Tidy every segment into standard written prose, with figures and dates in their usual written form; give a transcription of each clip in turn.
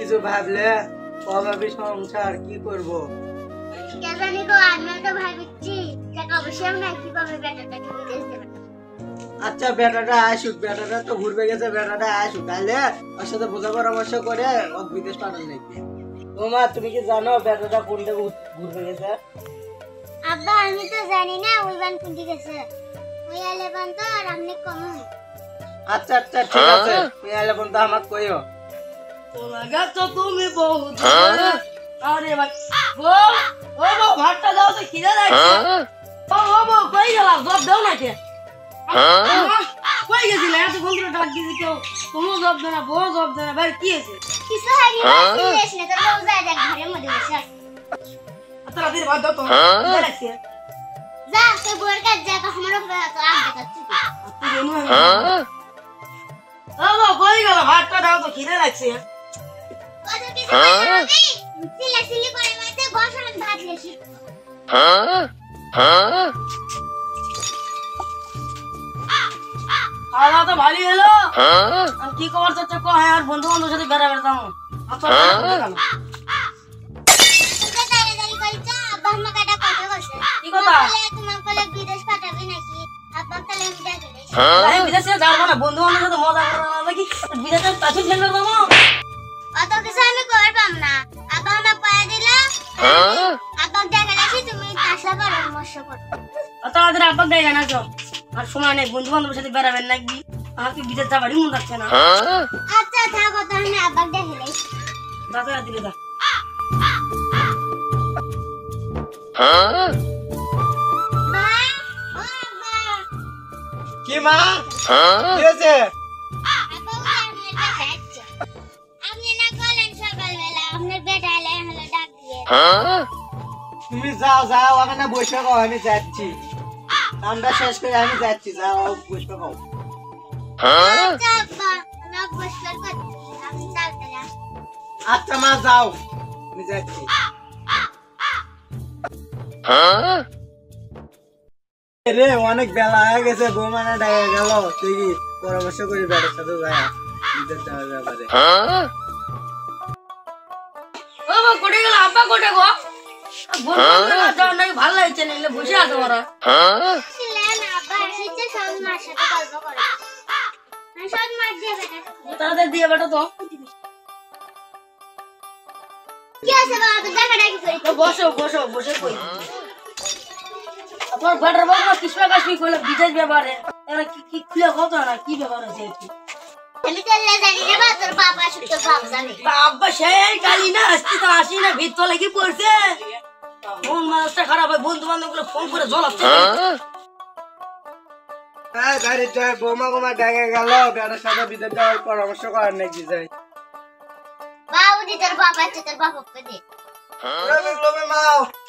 কিছু ভাবলে অভাবী সংসার কি করব? জানি গো, আমিও তো ভাবছি টাকা পয়সাও নাই, কিভাবে বেটাটাকে বিদেশ দেব। আচ্ছা বেটাটা আসুক, বেটাটা তো ঘুরবে গেছে, বেটাটা আসুক, তাহলে ওর সাথে বোঝা পরামর্শ করে ও বিদেশ পাঠান নাকি। ও মা, তুমি কি জানো বেটাটা কোনটা ঘুরবে গেছে? আব্বা আমি তো জানি না ওই বান কোনটি গেছে। ওই আলেবান তো আর আমনে কম। আচ্ছা আচ্ছা ঠিক আছে, তুমি আইলে বন্ধু আমাকে কইও। তোরা গেছো তুমি বহুত দূরে। আরে ভাই বউ, ও বউ ভাতটা দাও তো, খিদে লাগছে। ও বউ কই গেলা, জব দাও না কে? কই গেছিলে এত বন্ধুরা ডাক দিছি, কেউ কোনো জব দেয় না, বউ জব দেয় না, ভাই কি হয়েছে? কিছু হয়নি, সিরিয়াস না, তোর বউ যায় দেখ ঘরের মধ্যে বসে আছে। তারা দিন ভাত দাও তো, খিদে লাগছে। যা তোর বউয়ের কাছে যা, তো আমার উপরে তো আম দেখাচ্ছি। ও বউ কই গেলা, ভাতটা দাও তো, খিদে লাগছে। কত কিছু বলবি, সিলাসিলি করে মাইতে বসার ভাত লেছি। খাওয়া তো ভালোই হলো। আর কি খবর চলছে কো? হ্যাঁ, আর বন্ধু বান্ধবের সাথে বেড়া বেড়া যাবো। আচ্ছা তোকে তাড়াতাড়ি কইছা, আব্বা আমাকে একটা কথা কইছে। কি কথা? তোমার বলে বিদেশ পাঠাবি নাকি? আব্বা তাহলে আমি ডাকে দিছি। আমি বিদেশে যাবো না, বন্ধু বান্ধবের সাথে মজা করা নাকি বিদেশে পাঠিয়ে ফেলবে যাবো? অত কিছু আমি করবাম না। আব্বা আমাকে পায়ে দিলা, আব্বা ডাকে দিছি, তুমি আসা পরামর্শ করো। তাড়াতাড়ি আব্বা দেখে না তো, আর সময় নেই, বন্ধু বান্ধবের সাথে বেড়াবেন নাকি? আমাকে বিদেশ যাবারই মন রাখছে না। আচ্ছা থাকো, তাহলে আব্বা ডাকে দিছি। দাদা দিলে দা। মা, ও আব্বা, কি মা, কি হয়েছে? আব্বা ওই আপনার বেটা আসছে। আপনি না বলেন সকালবেলা আপনার বেটা এলে হলো ডাক দিয়ে। তুমি যাও যাও, ওখানে বসে খাও, আমি যাচ্ছি। আমরা শেষ করে আমি যাচ্ছি, যাও বসে খাও। আচ্ছা আব্বা, আমি বসবার করছি, আপনি তাড়াতাড়ি আসুন। আচ্ছা মা যাও, আমি যাচ্ছি। রে অনেক বেলা হয়ে গেছে, বৌমানা ডাকে গেল, তুই কি পরামর্শ করি বেটার সাথে যায় বিদেশ যাওয়ার ব্যাপারে। ও বাবা কোটে গেল, আব্বা কোটে গো? বন্ধু বান্ধব যাও নাকি ভালো লাগছে না, এলে বসে আছে ওরা। ছিলেন আব্বা এসেছে, সব মার সাথে গল্প করে। সব মার দিয়ে বেটা। তাদের দিয়ে বেটা তো। কি আছে বাবা, তো দেখা ডাকি করি। তো বসো বসো, বসে কই আপনার বেটার বাবা কিসবা কাশি কইলে বিদেশ ব্যাপারে এরা কি খুলে কথা না, কি ব্যাপার আছে কি? আমি তো জানি না, তোর বাবা আসুক, তোর বাপ জানে। তা আব্বা সেই গালি না আসছি তো আসি না, ভিতর লাগি পড়ছে। মন মানসটা খারাপ হয়, বন্ধু বান্ধব গুলো ফোন করে জ্বলাচ্ছে। বৌমা বৌমা ডাকে গেল, বেটার সাথে বিদেশ যাওয়ার পরামর্শ করার নাকি যাই। বাবুজি তোর বাবা আছে, তোর বাপকে দে। মা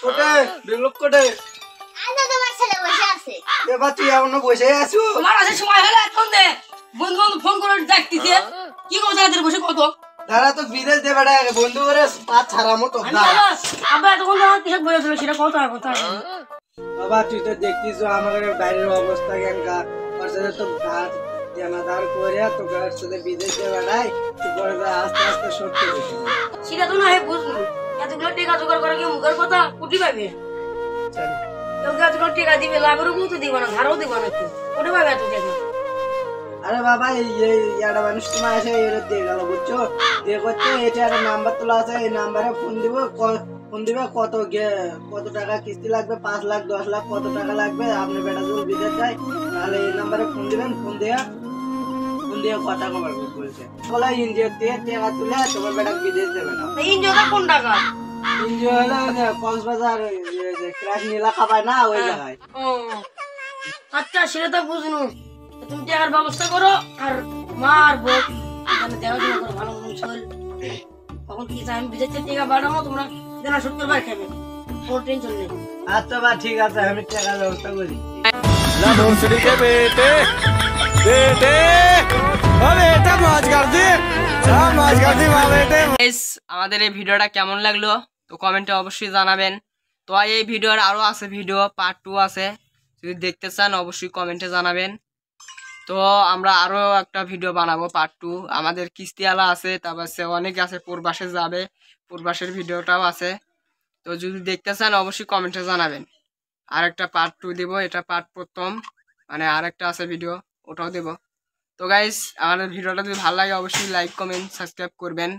কোটে বিপ্লব কোটে, আচ্ছা তোমার ছেলে বসে আছে। এবার তুই এখনো বসে আছো? তোমার আছে সময় হলে এখন দে, বন্ধু বান্ধব ফোন করে ডাকতেছে। কি কথা তাদের বসে কত? তারা তো বিদেশ দেবে ডাকে, বন্ধু করে পাঁচ ছাড়া মতো। আব্বা এতক্ষণ তো আমার কিসব বলেছিল সেটা কত আর কথা। বাবা তুই তো দেখতিস আমাদের বাইরের অবস্থা কেনকা, ওর সাথে তো ধার জানাদার করে তোকে ওর সাথে বিদেশ দেবে ডাই, তুই পরে আস্তে আস্তে সত্যি হয়েছে। সেটা তো না হয় বুঝলো, এতগুলো টেকা জোগাড় করে কি মুখের কথা কুটি পাবে? কেউ এতগুলো টেকা দিবে, লাভেরও কিন্তু দিব না, ধারও দিব না, কেউ কুটি পাবে এত টেকা? আরে বাবা এই একটা মানুষ তোমার এসে এর দিয়ে গেল বুঝছো, দিয়ে করছে এটা একটা নাম্বার তোলা আছে, এই নাম্বারে ফোন দিব, ফোন দিবে কত টাকা কিস্তি লাগবে, 5 লাখ 10 লাখ কত টাকা লাগবে, আপনি বেটা যদি বিদেশ যায় তাহলে এই নাম্বারে ফোন দিবেন, ফোন দিয়ে কথা কবার বলছে বলে এনজিও দিয়ে টাকা তুলে তোমার বেটা বিদেশ দেবে না। ইনজোটা কোন টাকা? এনজিও হলো কক্সবাজার ক্রাশ নীলা খাবায় না ওই জায়গায়। ও আচ্ছা, সেটা তো বুঝলো। তুমি টাকার ব্যবস্থা করো, আর মা আর বউ এখানে দেখাশোনা করো ভালো মন চল। তখন কি আমি বিদেশ থেকে টাকা বাড়াবো, তোমরা দেনা শোধ করবার খাবে, কোনো টেনশন নেই। আচ্ছা বা ঠিক আছে, আমি টাকার ব্যবস্থা করি। আমাদের এই ভিডিওটা কেমন লাগলো তো কমেন্টে অবশ্যই জানাবেন। তো এই ভিডিওর আরো আছে, ভিডিও পার্ট 2 আছে, যদি দেখতে চান অবশ্যই কমেন্টে জানাবেন। তো তো আমরা আরো একটা ভিডিও বানাবো পার্ট 2। আমাদের কিস্তিওয়ালা আছে, তারপর সে অনেক আছে, পূর্বাসে যাবে, পূর্বাসের ভিডিওটাও আছে। তো যদি দেখতে চান অবশ্যই কমেন্টে জানাবেন। আর একটা পার্ট 2 দিব, এটা পার্ট প্রথম, মানে আর একটা আছে ভিডিও, ওটাও দেব। তো গাইস আমাদের ভিডিওটা যদি ভালো লাগে অবশ্যই লাইক কমেন্ট সাবস্ক্রাইব করবেন।